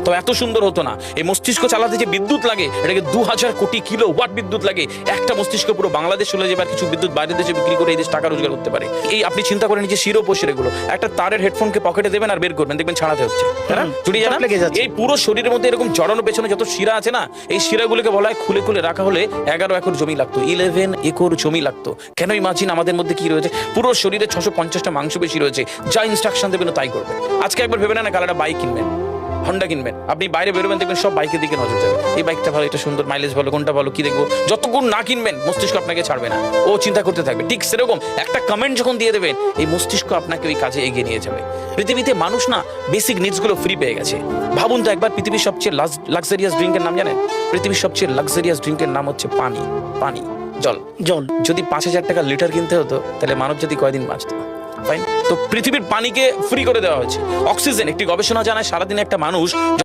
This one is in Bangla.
তো এত সুন্দর হতো না। এই মস্তিষ্ক চালাতে যে বিদ্যুৎ লাগে, এটাকে 2000 কোটি কিলো ওয়াট বিদ্যুৎ লাগে। একটা মস্তিষ্ক পুরো বাংলাদেশ চলে যাবে, আর কিছু বিদ্যুৎ বাইরের দেশে বিক্রি করে এই দেশ টাকা রোজগার করতে পারে। এই আপনি চিন্তা করেন যে শিরোপশিরাগুলো, একটা তারের হেডফোনকে পকেটে দেবেন আর বের করবেন, দেখবেন ছাড়াতে হচ্ছে, জড়িয়ে যান। এই পুরো শরীরের মধ্যে এরকম জড়ানো পেছনে যত শিরা আছে না, এই শিরাগুলোকে বলা হয় খুলে খুলে রাখা হলে 11 একর জমি লাগতো, 11 একর জমি লাগতো। কেন ইমাজিন আমাদের মধ্যে কি রয়েছে, পুরো শরীরে 650টা মাংসপেশি রয়েছে, যা ইনস্ট্রাকশন দেবেন তাই করবে। আজকে একবার ভেবে না কাল একটা বাইক কিনবেন, হন্ডা কিনবেন, আপনি বাইরে বেরোবেন দেখবেন সব বাইকের দিকে নজর যাবে, এই বাইকটা ভালো, এটা সুন্দর, মাইলেজ ভালো, কোনটা ভালো, কি দেখবো। যতক্ষণ না কিনবেন মস্তিষ্ক আপনাকে ছাড়বে না, ও চিন্তা করতে থাকবে। ঠিক সেরকম একটা কমেন্ট যখন দিয়ে দেবেন, এই মস্তিষ্ক আপনাকে ওই কাজে এগিয়ে নিয়ে যাবে। পৃথিবীতে মানুষ না বেসিক নিডসগুলো ফ্রি পেয়ে গেছে। ভাবুন তো একবার, পৃথিবীর সবচেয়ে লাক্সারিয়াস ড্রিঙ্কের নাম জানেন? পৃথিবীর সবচেয়ে লাক্সারিয়াস ড্রিঙ্কের নাম হচ্ছে পানি। পানি, জল। জল যদি 5000 টাকা লিটার কিনতে হতো, তাহলে মানব জাতি কয়দিন বাঁচতো? ফাইন। তো পৃথিবীর পানিকে ফ্রি করে দেওয়া হয়েছে। অক্সিজেন, একটি গবেষণা জানায় সারাদিনে একটা মানুষ